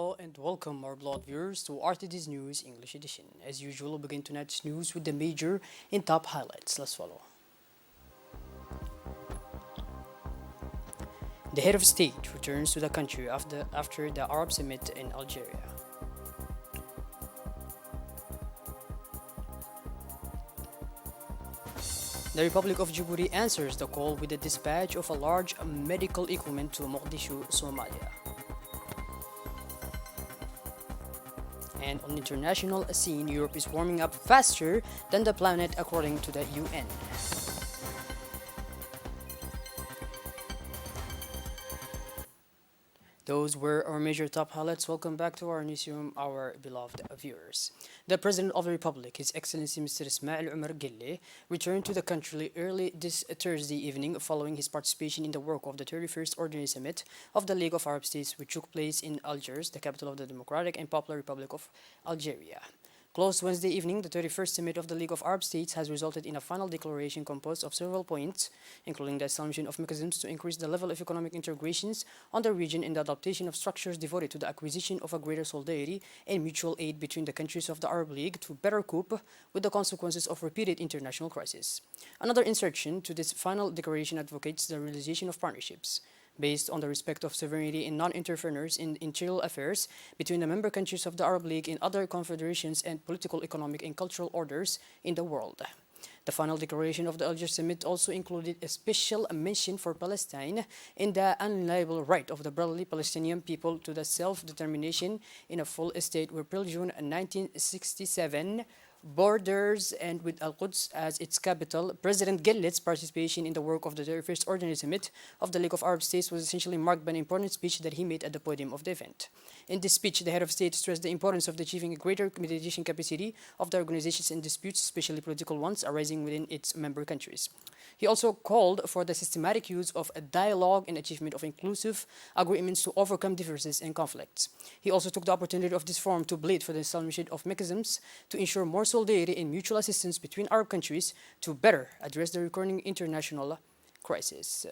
Hello and welcome our beloved viewers to RTD's News English Edition. As usual, we'll begin tonight's news with the major and top highlights. Let's follow. The head of state returns to the country after the Arab Summit in Algeria. The Republic of Djibouti answers the call with the dispatch of a large medical equipment to Mogadishu, Somalia. And on the international scene, Europe is warming up faster than the planet according to the UN. Those were our major top highlights. Welcome back to our newsroom, our beloved viewers. The President of the Republic, His Excellency Mr. Ismail Omar Guelleh, returned to the country early this Thursday evening following his participation in the work of the 31st Ordinary Summit of the League of Arab States, which took place in Algiers, the capital of the Democratic and Popular Republic of Algeria. Closed Wednesday evening, the 31st Summit of the League of Arab States has resulted in a final declaration composed of several points, including the establishment of mechanisms to increase the level of economic integrations on the region and the adoption of structures devoted to the acquisition of a greater solidarity and mutual aid between the countries of the Arab League to better cope with the consequences of repeated international crises. Another insertion to this final declaration advocates the realization of partnerships based on the respect of sovereignty and non-interference in interior affairs between the member countries of the Arab League and other confederations and political, economic, and cultural orders in the world. The final declaration of the Algiers Summit also included a special mention for Palestine in the unalienable right of the brotherly Palestinian people to the self-determination in a full state where June 1967 borders and with Al-Quds as its capital. President Guelleh's participation in the work of the 31st Ordinary Summit of the League of Arab States was essentially marked by an important speech that he made at the podium of the event. In this speech, the head of state stressed the importance of achieving a greater mediation capacity of the organizations in disputes, especially political ones, arising within its member countries. He also called for the systematic use of a dialogue and achievement of inclusive agreements to overcome differences and conflicts. He also took the opportunity of this forum to plead for the establishment of mechanisms to ensure more solidarity and mutual assistance between Arab countries to better address the recurring international crisis.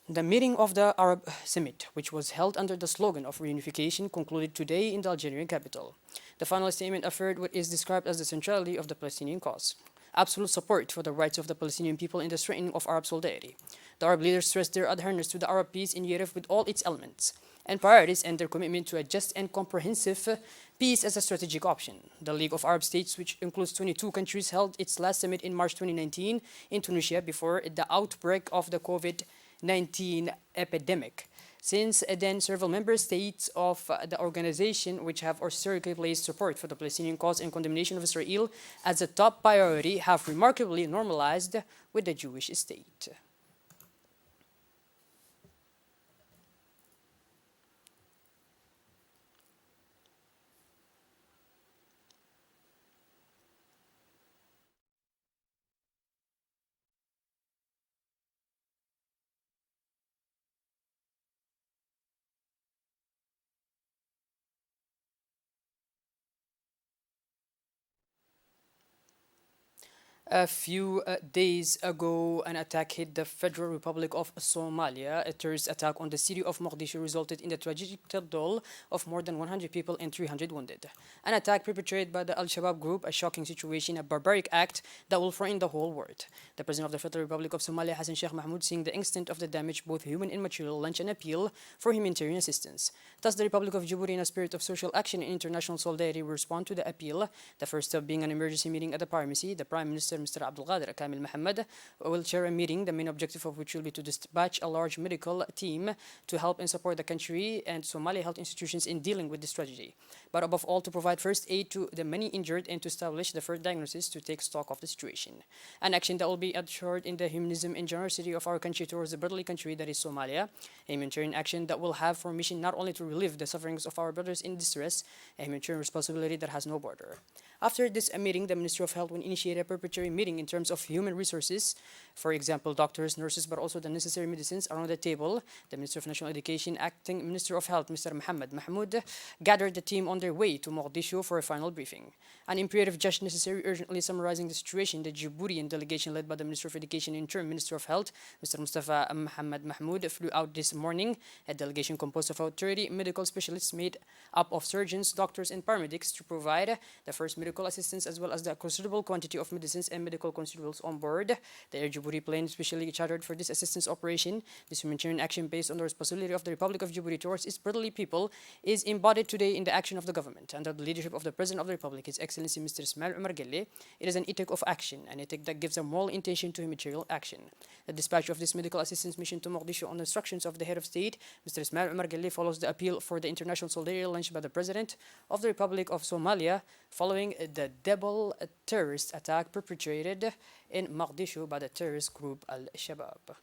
The meeting of the Arab Summit, which was held under the slogan of reunification, concluded today in the Algerian capital. The final statement affirmed what is described as the centrality of the Palestinian cause, absolute support for the rights of the Palestinian people in the strengthening of Arab solidarity. The Arab leaders stressed their adherence to the Arab peace in Europe with all its elements and priorities and their commitment to a just and comprehensive peace as a strategic option. The League of Arab States, which includes 22 countries, held its last summit in March 2019 in Tunisia before the outbreak of the COVID-19 epidemic. Since then, several member states of the organization, which have historically placed support for the Palestinian cause and condemnation of Israel as a top priority, have remarkably normalized with the Jewish state. A few days ago, an attack hit the Federal Republic of Somalia. A terrorist attack on the city of Mogadishu resulted in the tragic toll of more than 100 people and 300 wounded. An attack perpetrated by the Al-Shabaab group, a shocking situation, a barbaric act that will frighten the whole world. The President of the Federal Republic of Somalia, Hassan Sheikh Mahmoud, seeing the extent of the damage, both human and material, launched an appeal for humanitarian assistance. Thus, the Republic of Djibouti, in a spirit of social action and international solidarity, will respond to the appeal, the first step being an emergency meeting at the primacy. The Prime Minister, Mr. Abdelkader Kamil Mohammed, will chair a meeting, the main objective of which will be to dispatch a large medical team to help and support the country and Somali health institutions in dealing with this tragedy. But above all, to provide first aid to the many injured and to establish the first diagnosis to take stock of the situation. An action that will be assured in the humanism and generosity of our country towards the brotherly country that is Somalia. A humanitarian action that will have for mission not only to relieve the sufferings of our brothers in distress, a humanitarian responsibility that has no border. After this meeting, the Ministry of Health will initiate a preparatory meeting in terms of human resources, for example, doctors, nurses, but also the necessary medicines around the table. The Minister of National Education, Acting Minister of Health, Mr. Mohammed Mahmoud, gathered the team on their way to Mogadishu for a final briefing. An imperative just necessary urgently summarizing the situation, the Djiboutian delegation led by the Minister of Education and interim Minister of Health, Mr. Mustafa Mohammed Mahmoud, flew out this morning. A delegation composed of about 30 medical specialists made up of surgeons, doctors, and paramedics to provide the first medical assistance as well as the considerable quantity of medicines and medical consumables on board. The Air Djibouti plane specially chartered for this assistance operation. This humanitarian action based on the responsibility of the Republic of Djibouti towards its brotherly people is embodied today in the action of the government under the leadership of the President of the Republic, His Excellency Mr. Ismail Omar Guelleh. It is an ethic of action, an ethic that gives a moral intention to material action. The dispatch of this medical assistance mission to Mogadishu on instructions of the head of state, Mr. Ismail Omar Guelleh, follows the appeal for the international solidarity launched by the President of the Republic of Somalia following the double terrorist attack perpetrated in Mogadishu by the terrorist group Al-Shabaab.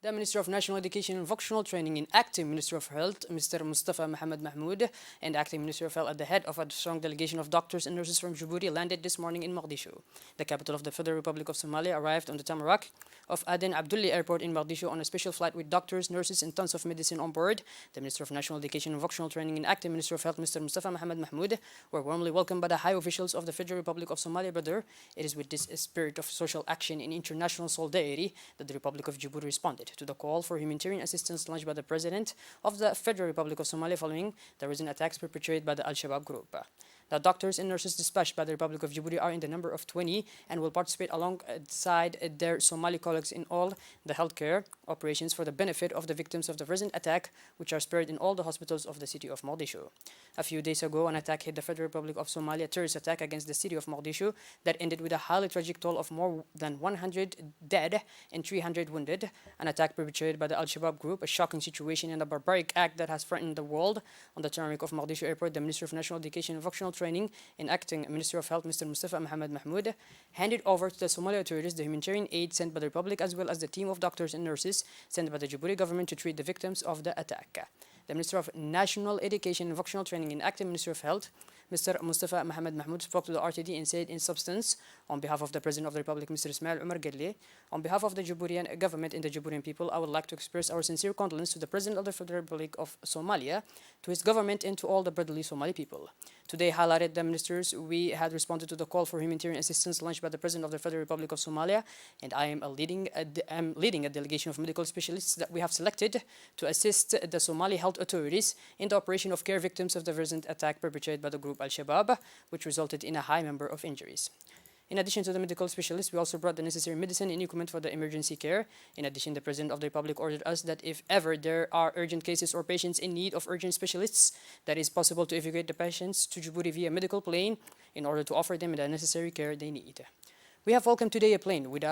The Minister of National Education and Vocational Training and Acting Minister of Health, Mr. Mustafa Mohammed Mahmoud, and Acting Minister of Health at the head of a strong delegation of doctors and nurses from Djibouti landed this morning in Mogadishu. The capital of the Federal Republic of Somalia arrived on the tarmac of Aden Abdullah Airport in Mogadishu on a special flight with doctors, nurses, and tons of medicine on board. The Minister of National Education and Vocational Training and Acting Minister of Health, Mr. Mustafa Mohammed Mahmoud, were warmly welcomed by the high officials of the Federal Republic of Somalia. Brother, it is with this spirit of social action and international solidarity that the Republic of Djibouti responded to the call for humanitarian assistance launched by the President of the Federal Republic of Somalia following the recent attacks perpetrated by the Al-Shabaab group. The doctors and nurses dispatched by the Republic of Djibouti are in the number of 20 and will participate alongside their Somali colleagues in all the healthcare operations for the benefit of the victims of the recent attack, which are spared in all the hospitals of the city of Mogadishu. A few days ago, an attack hit the Federal Republic of Somalia, a terrorist attack against the city of Mogadishu that ended with a highly tragic toll of more than 100 dead and 300 wounded. An attack perpetrated by the Al-Shabaab group, a shocking situation and a barbaric act that has threatened the world. On the tarmac of Mogadishu Airport, the Minister of National Education and Vocational Training and Acting Minister of Health, Mr. Mustafa Mohammed Mahmoud, handed over to the Somali authorities the humanitarian aid sent by the Republic as well as the team of doctors and nurses sent by the Djibouti government to treat the victims of the attack. The Minister of National Education and Vocational Training and Acting Minister of Health, Mr. Mustafa Mohammed Mahmoud, spoke to the RTD and said in substance, on behalf of the President of the Republic, Mr. Ismail Omar Guelleh, on behalf of the Djiboutian government and the Djiboutian people, I would like to express our sincere condolence to the President of the Federal Republic of Somalia, to his government, and to all the brotherly Somali people. Today, highlighted the ministers, we had responded to the call for humanitarian assistance launched by the President of the Federal Republic of Somalia, and I am leading a delegation of medical specialists that we have selected to assist the Somali health authorities in the operation of care victims of the recent attack perpetrated by the group Al-Shabaab, which resulted in a high number of injuries. In addition to the medical specialists, we also brought the necessary medicine and equipment for the emergency care. In addition, the President of the Republic ordered us that if ever there are urgent cases or patients in need of urgent specialists, that it is possible to evacuate the patients to Djibouti via medical plane in order to offer them the necessary care they need. We have welcomed today a plane with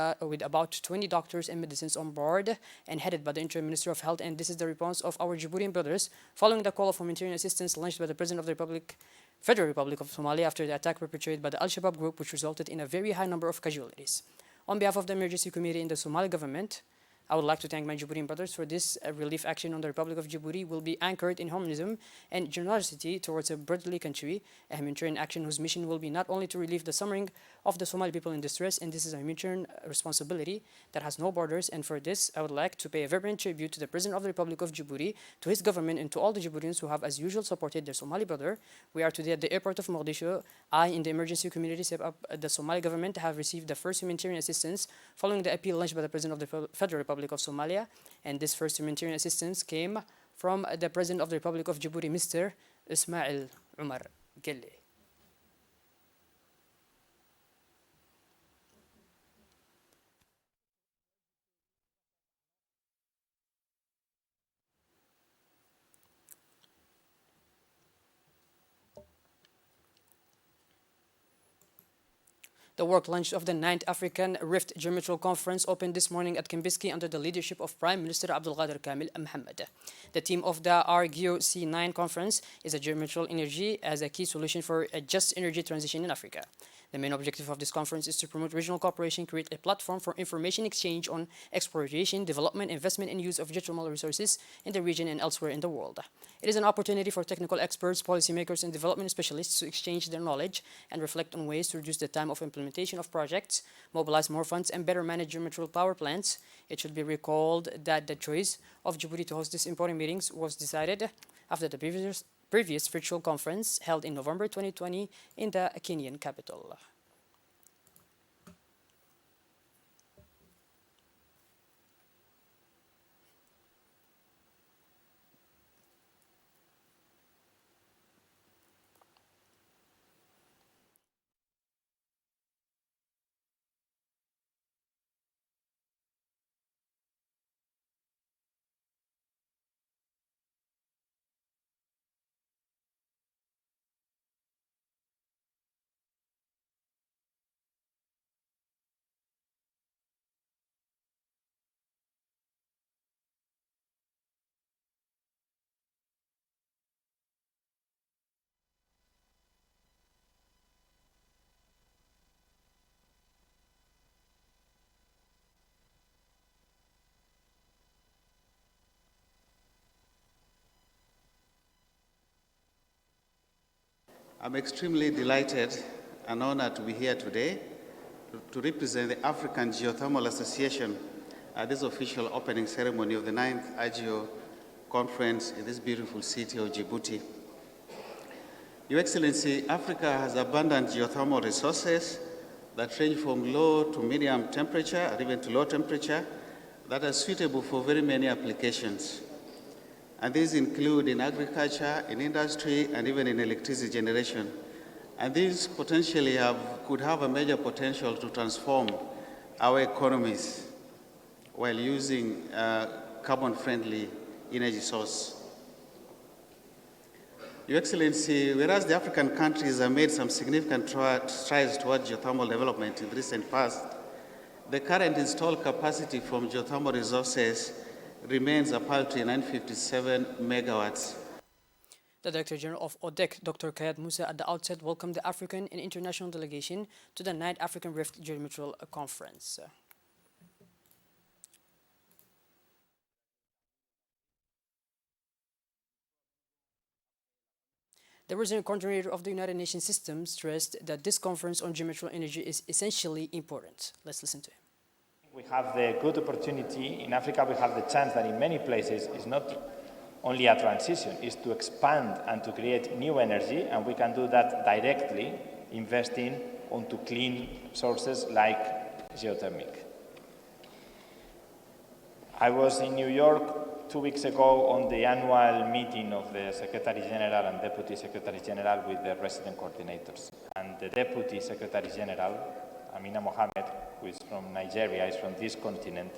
about 20 doctors and medicines on board and headed by the Interim Minister of Health, and this is the response of our Djiboutian brothers following the call for humanitarian assistance launched by the President of the Federal Republic of Somalia after the attack perpetrated by the Al-Shabaab group, which resulted in a very high number of casualties. On behalf of the Emergency Committee in the Somali government, I would like to thank my Djiboutian brothers for this relief action on the Republic of Djibouti will be anchored in humanism and generosity towards a brotherly country, a humanitarian action whose mission will be not only to relieve the suffering of the Somali people in distress, and this is a humanitarian responsibility that has no borders, and for this I would like to pay a vibrant tribute to the President of the Republic of Djibouti, to his government, and to all the Djiboutians who have as usual supported their Somali brother. We are today at the airport of Mogadishu. I, in the emergency community set up the Somali government, have received the first humanitarian assistance following the appeal launched by the President of the Federal Republic of Somalia, and this first humanitarian assistance came from the President of the Republic of Djibouti, Mr. Ismail Omar Guelleh. The work lunch of the 9th African Rift Geometrical Conference opened this morning at Kimbiski under the leadership of Prime Minister Abdulqadir Kamil Mohammed. The theme of the RGO C9 conference is a geometrical energy as a key solution for a just energy transition in Africa. The main objective of this conference is to promote regional cooperation, create a platform for information exchange on exploration, development, investment, and use of geothermal resources in the region and elsewhere in the world. It is an opportunity for technical experts, policymakers, and development specialists to exchange their knowledge and reflect on ways to reduce the time of implementation of projects, mobilize more funds, and better manage geothermal power plants. It should be recalled that the choice of Djibouti to host these important meetings was decided after the previous virtual conference held in November 2020 in the Kenyan capital. I'm extremely delighted and honored to be here today to represent the African Geothermal Association at this official opening ceremony of the 9th AGIO conference in this beautiful city of Djibouti. Your Excellency, Africa has abundant geothermal resources that range from low to medium temperature or even to low temperature that are suitable for very many applications. And these include in agriculture, in industry, and even in electricity generation. And these potentially could have a major potential to transform our economies while using carbon-friendly energy source. Your Excellency, whereas the African countries have made some significant strides towards geothermal development in the recent past, the current installed capacity from geothermal resources remains a paltry 957 megawatts. The Director General of ODEC, Dr. Kayat Musa, at the outset welcomed the African and international delegation to the 9th African Rift Geometral Conference. The Resident Coordinator of the United Nations System stressed that this conference on geometrical energy is essentially important. Let's listen to him. We have the good opportunity. In Africa, we have the chance that in many places it's not only a transition, it's to expand and to create new energy, and we can do that directly, investing onto clean sources like geothermic. I was in New York 2 weeks ago on the annual meeting of the Secretary General and Deputy Secretary General with the resident coordinators. And the Deputy Secretary General, Amina Mohammed, who is from Nigeria, is from this continent,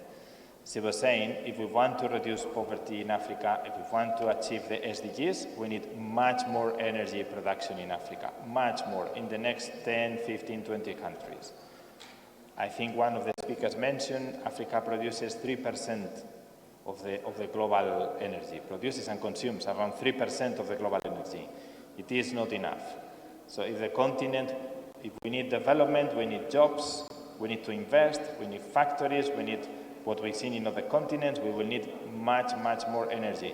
she was saying, if we want to reduce poverty in Africa, if we want to achieve the SDGs, we need much more energy production in Africa, much more, in the next 10, 15, 20 countries. I think one of the speakers mentioned Africa produces 3% of the global energy, produces and consumes around 3% of the global energy. It is not enough. So if the continent, if we need development, we need jobs, we need to invest, we need factories, we need what we've seen in other continents, we will need much, much more energy.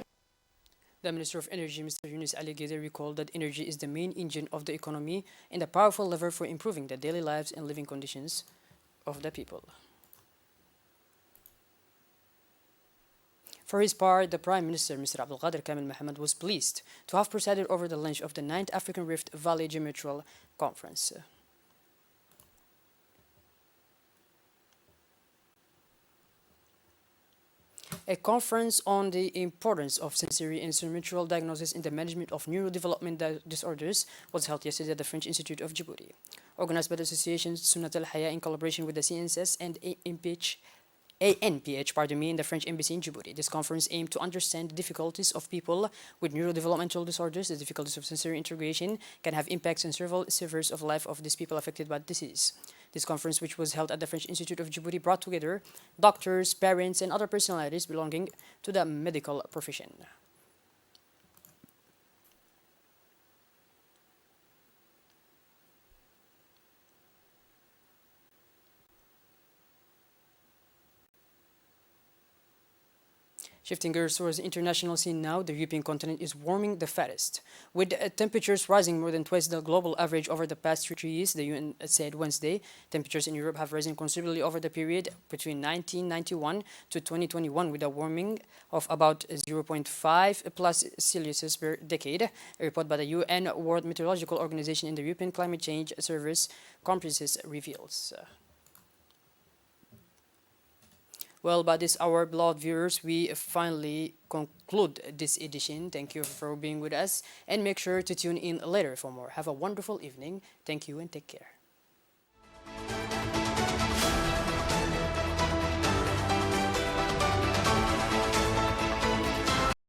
The Minister of Energy, Mr. Yunus Ali Gede, recalled that energy is the main engine of the economy and a powerful lever for improving the daily lives and living conditions of the people. For his part, the Prime Minister, Mr. Abdulkader Kamil Mohammed, was pleased to have presided over the launch of the 9th African Rift Valley Geometral Conference. A conference on the importance of sensory and instrumental diagnosis in the management of neurodevelopmental disorders was held yesterday at the French Institute of Djibouti. Organized by the Association Sunnat Al Haya in collaboration with the CNSS and ANPH, in the French Embassy in Djibouti. This conference aimed to understand the difficulties of people with neurodevelopmental disorders. The difficulties of sensory integration can have impacts on several spheres of life of these people affected by disease. This conference, which was held at the French Institute of Djibouti, brought together doctors, parents, and other personalities belonging to the medical profession. Shifting gears towards the international scene now, the European continent is warming the fastest. With temperatures rising more than twice the global average over the past 3 years, the UN said Wednesday, temperatures in Europe have risen considerably over the period between 1991 to 2021, with a warming of about 0.5 plus Celsius per decade. A report by the UN World Meteorological Organization and the European Climate Change Service Conferences reveals. Well, by this hour, beloved viewers, we finally conclude this edition. Thank you for being with us, and make sure to tune in later for more. Have a wonderful evening. Thank you and take care.